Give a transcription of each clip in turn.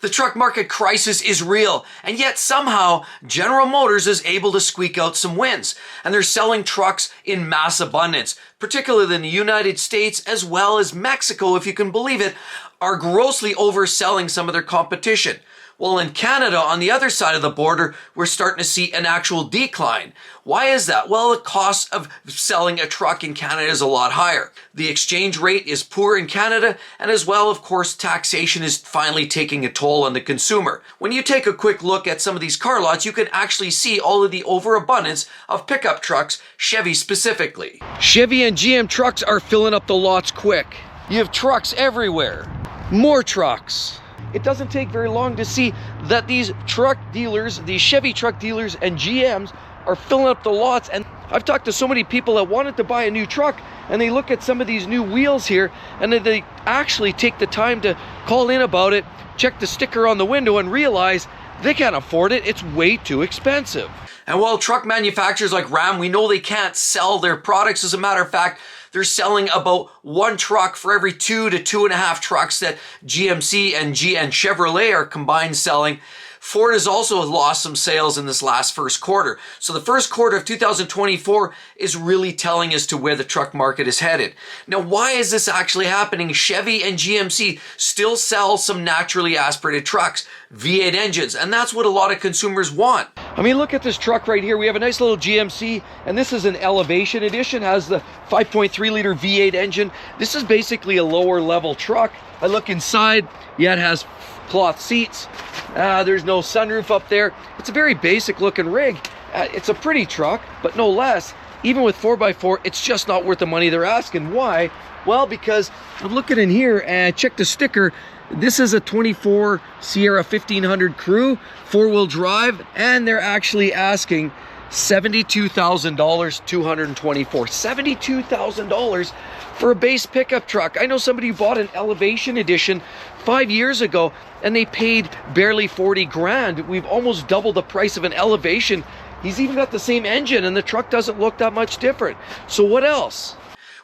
The truck market crisis is real, and yet somehow General Motors is able to squeak out some wins, and they're selling trucks in mass abundance, particularly in the United States as well as Mexico, if you can believe it, are grossly overselling some of their competition. Well, in Canada, on the other side of the border, we're starting to see an actual decline. Why is that? Well, the cost of selling a truck in Canada is a lot higher. The exchange rate is poor in Canada, and as well, of course, taxation is finally taking a toll on the consumer. When you take a quick look at some of these car lots, you can actually see all of the overabundance of pickup trucks, Chevy specifically. Chevy and GM trucks are filling up the lots quick. You have trucks everywhere. More trucks. It doesn't take very long to see that these truck dealers, these Chevy truck dealers and GMs are filling up the lots. And I've talked to so many people that wanted to buy a new truck, and they look at some of these new wheels here, and then they actually take the time to call in about it, check the sticker on the window, and realize they can't afford it. It's way too expensive. And while truck manufacturers like Ram, we know they can't sell their products. As a matter of fact, they're selling about one truck for every 2 to 2.5 trucks that GMC and Chevrolet are combined selling. Ford has also lost some sales in this last first quarter. So the first quarter of 2024 is really telling as to where the truck market is headed. Now, why is this actually happening? Chevy and GMC still sell some naturally aspirated trucks, V8 engines, and that's what a lot of consumers want. I mean, look at this truck right here. We have a nice little GMC, and this is an Elevation edition, has the 5.3 liter V8 engine. This is basically a lower level truck. I look inside, yeah, it has cloth seats. There's no sunroof up there. It's a very basic looking rig. It's a pretty truck, but no less. Even with 4x4, it's just not worth the money they're asking. Why? Well, because I'm looking in here and check the sticker. This is a 24 Sierra 1500 Crew, 4-wheel drive, and they're actually asking $72,000, $224. $72,000 for a base pickup truck. I know somebody who bought an Elevation edition 5 years ago, and they paid barely 40 grand. We've almost doubled the price of an Elevation. He's even got the same engine, and the truck doesn't look that much different. So what else?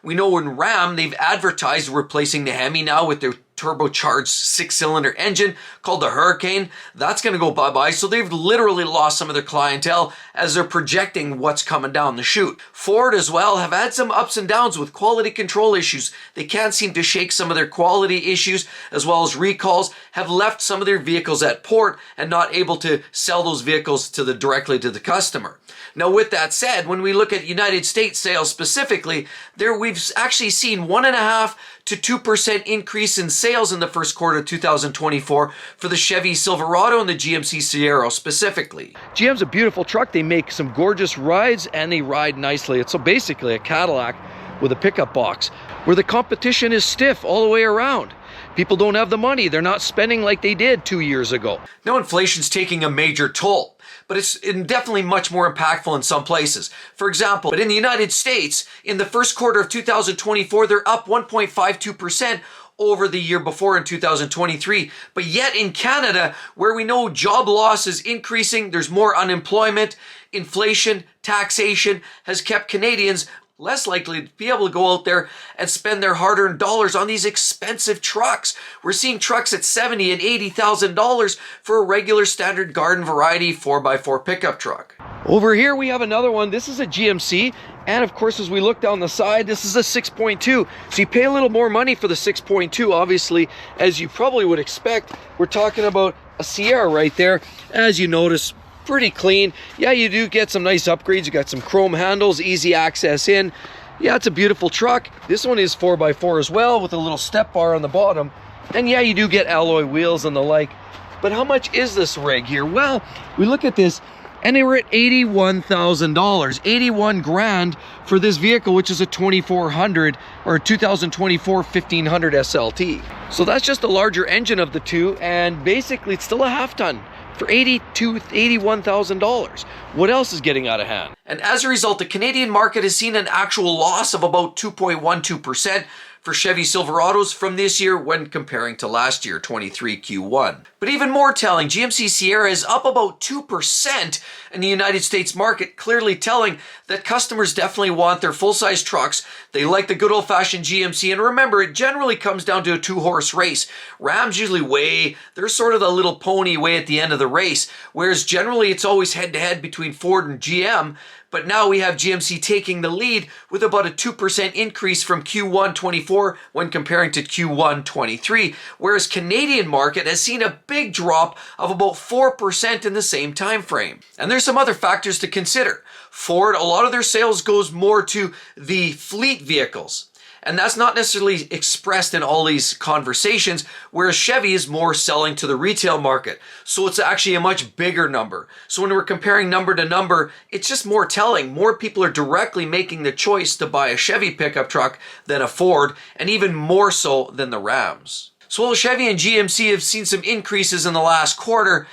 We know in Ram, they've advertised replacing the Hemi now with their turbocharged 6-cylinder engine called the Hurricane. That's going to go bye-bye. So they've literally lost some of their clientele as they're projecting what's coming down the chute. Ford as well have had some ups and downs with quality control issues. They can't seem to shake some of their quality issues, as well as recalls have left some of their vehicles at port and not able to sell those vehicles directly to the customer. Now, with that said, when we look at United States sales specifically, we've actually seen 1.5% to 2% increase in sales in the first quarter of 2024 for the Chevy Silverado and the GMC Sierra specifically. GM's a beautiful truck. They make some gorgeous rides, and they ride nicely. It's basically a Cadillac with a pickup box, where the competition is stiff all the way around. People don't have the money. They're not spending like they did 2 years ago. Now, inflation's taking a major toll, but it's definitely much more impactful in some places. For example, but in the United States, in the first quarter of 2024, they're up 1.52% over the year before in 2023. But yet in Canada, where we know job loss is increasing, there's more unemployment, inflation, taxation has kept Canadians less likely to be able to go out there and spend their hard-earned dollars on these expensive trucks. We're seeing trucks at $70,000 and $80,000 for a regular standard garden variety 4x4 pickup truck. Over here we have another one. This is a GMC, and of course as we look down the side, this is a 6.2. So you pay a little more money for the 6.2, obviously, as you probably would expect. We're talking about a Sierra right there, as you notice. Pretty clean. Yeah, you do get some nice upgrades. You got some chrome handles, easy access in. Yeah, it's a beautiful truck. This one is 4x4 as well, with a little step bar on the bottom. And yeah, you do get alloy wheels and the like. But how much is this rig here? Well, we look at this, and they were at $81,000, 81 grand for this vehicle, which is a 2400 or a 2024 1500 SLT. So that's just the larger engine of the two, and basically it's still a half ton for $81,000. What else is getting out of hand? And as a result, the Canadian market has seen an actual loss of about 2.12% for Chevy Silverados from this year when comparing to last year, 23 Q1. But even more telling, GMC Sierra is up about 2% in the United States market, clearly telling that customers definitely want their full-size trucks. They like the good old-fashioned GMC, and remember, it generally comes down to a two-horse race. Rams usually they're sort of the little pony way at the end of the race, whereas generally it's always head-to-head between Ford and GM. But now we have GMC taking the lead with about a 2% increase from Q1 24 when comparing to Q1 23, whereas Canadian market has seen a big drop of about 4% in the same time frame. And there's some other factors to consider. Ford, a lot of their sales goes more to the fleet vehicles. And that's not necessarily expressed in all these conversations, whereas Chevy is more selling to the retail market. So it's actually a much bigger number. So when we're comparing number to number, it's just more telling. More people are directly making the choice to buy a Chevy pickup truck than a Ford, and even more so than the Rams. So while Chevy and GMC have seen some increases in the last quarter,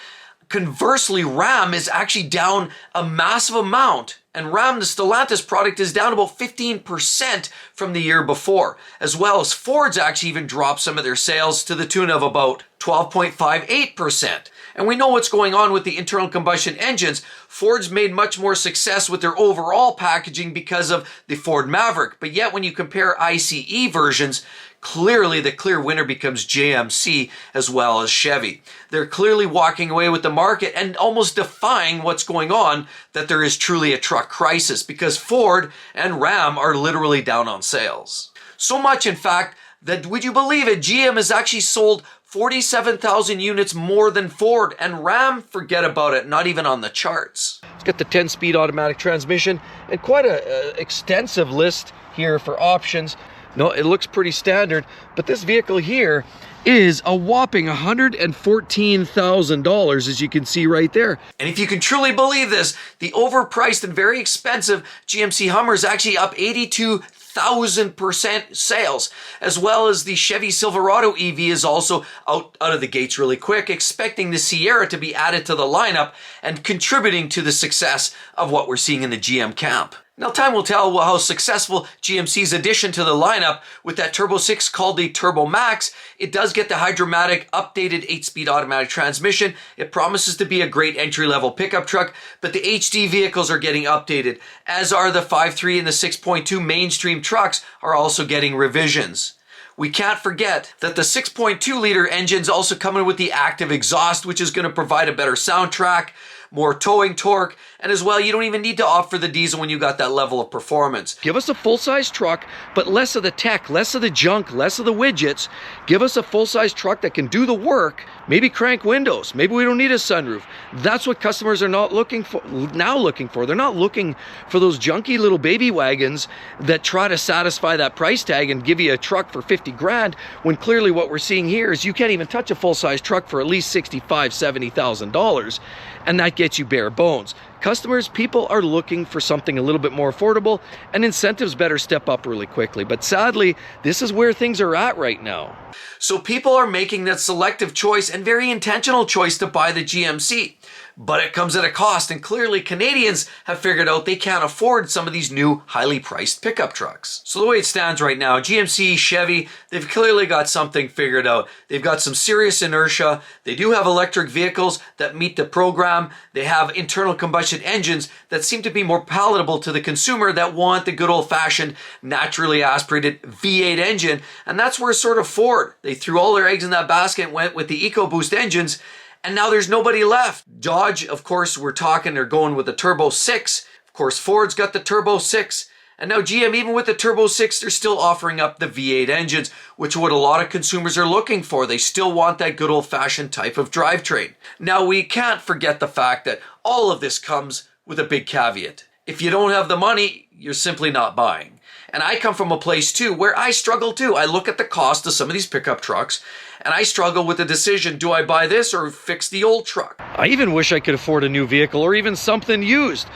conversely, Ram is actually down a massive amount. And Ram, the Stellantis product, is down about 15% from the year before, as well as Ford's actually even dropped some of their sales to the tune of about 12.58%. And we know what's going on with the internal combustion engines. Ford's made much more success with their overall packaging because of the Ford Maverick. But yet when you compare ICE versions, clearly the clear winner becomes GMC as well as Chevy. They're clearly walking away with the market and almost defying what's going on, that there is truly a truck crisis, because Ford and Ram are literally down on sales. So much, in fact, that, would you believe it, GM has actually sold 47,000 units more than Ford, and Ram, forget about it, not even on the charts. It's got the 10-speed automatic transmission and quite an extensive list here for options. No, it looks pretty standard, but this vehicle here is a whopping $114,000, as you can see right there. And if you can truly believe this, the overpriced and very expensive GMC Hummer is actually up 82,000% sales, as well as the Chevy Silverado EV is also out of the gates really quick, expecting the Sierra to be added to the lineup and contributing to the success of what we're seeing in the GM camp. Now, time will tell how successful GMC's addition to the lineup with that Turbo 6 called the Turbo Max. It does get the Hydromatic updated 8-speed automatic transmission. It promises to be a great entry-level pickup truck, but the HD vehicles are getting updated, as are the 5.3 and the 6.2 mainstream trucks are also getting revisions. We can't forget that the 6.2-liter engine's also coming with the active exhaust, which is going to provide a better soundtrack, more towing torque, and as well, you don't even need to opt for the diesel when you got that level of performance. Give us a full-size truck, but less of the tech, less of the junk, less of the widgets. Give us a full-size truck that can do the work, maybe crank windows, maybe we don't need a sunroof. That's what customers are not looking for. They're not looking for those junky little baby wagons that try to satisfy that price tag and give you a truck for 50 grand, when clearly what we're seeing here is you can't even touch a full-size truck for at least $65,000, $70,000, and that gets you bare bones. Customers, people are looking for something a little bit more affordable, and incentives better step up really quickly. But sadly, this is where things are at right now. So people are making that selective choice and very intentional choice to buy the GMC. But it comes at a cost, and clearly Canadians have figured out they can't afford some of these new highly priced pickup trucks. So the way it stands right now, GMC, Chevy, they've clearly got something figured out. They've got some serious inertia. They do have electric vehicles that meet the program. They have internal combustion engines that seem to be more palatable to the consumer that want the good old-fashioned naturally aspirated V8 engine. And that's where sort of Ford, they threw all their eggs in that basket and went with the EcoBoost engines. And now there's nobody left. Dodge, of course, they're going with the Turbo 6. Of course, Ford's got the Turbo 6. And now GM, even with the Turbo 6, they're still offering up the V8 engines, which is what a lot of consumers are looking for. They still want that good old-fashioned type of drivetrain. Now, we can't forget the fact that all of this comes with a big caveat. If you don't have the money, you're simply not buying. And I come from a place, too, where I struggle, too. I look at the cost of some of these pickup trucks, and I struggle with the decision, do I buy this or fix the old truck? I even wish I could afford a new vehicle or even something used.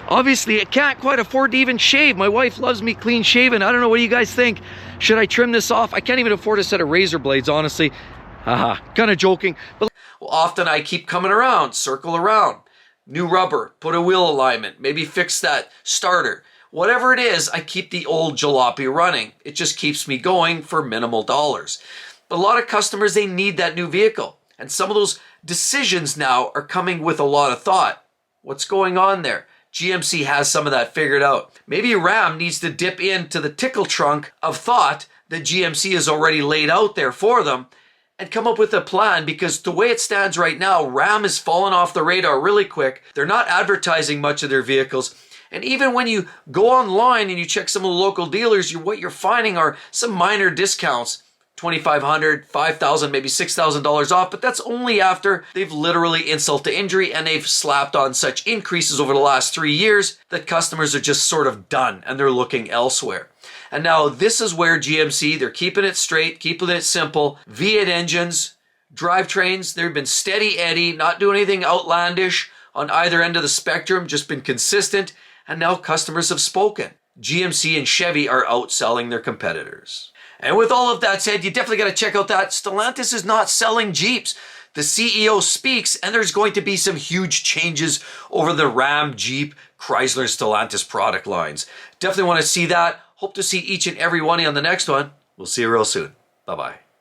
Obviously, I can't quite afford to even shave. My wife loves me clean shaven. I don't know, what do you guys think? Should I trim this off? I can't even afford a set of razor blades, honestly. Haha, kind of joking. But well, often I keep coming around, circle around. New rubber, put a wheel alignment, maybe fix that starter. whatever it is, I keep the old jalopy running. It just keeps me going for minimal dollars. But a lot of customers, they need that new vehicle. And some of those decisions now are coming with a lot of thought. What's going on there? GMC has some of that figured out. Maybe Ram needs to dip into the tickle trunk of thought that GMC has already laid out there for them and come up with a plan, because the way it stands right now, Ram has fallen off the radar really quick. They're not advertising much of their vehicles. And even when you go online and you check some of the local dealers, what you're finding are some minor discounts. $2,500, $5,000, maybe $6,000 off, but that's only after they've literally insult to injury and they've slapped on such increases over the last 3 years that customers are just sort of done and they're looking elsewhere. And now this is where GMC, they're keeping it straight, keeping it simple. V8 engines, drivetrains, they've been steady Eddie, not doing anything outlandish on either end of the spectrum, just been consistent, and now customers have spoken. GMC and Chevy are outselling their competitors. And with all of that said, you definitely got to check out that Stellantis is not selling Jeeps. The CEO speaks, and there's going to be some huge changes over the Ram, Jeep, Chrysler, Stellantis product lines. Definitely want to see that. Hope to see each and every one on the next one. We'll see you real soon. Bye-bye.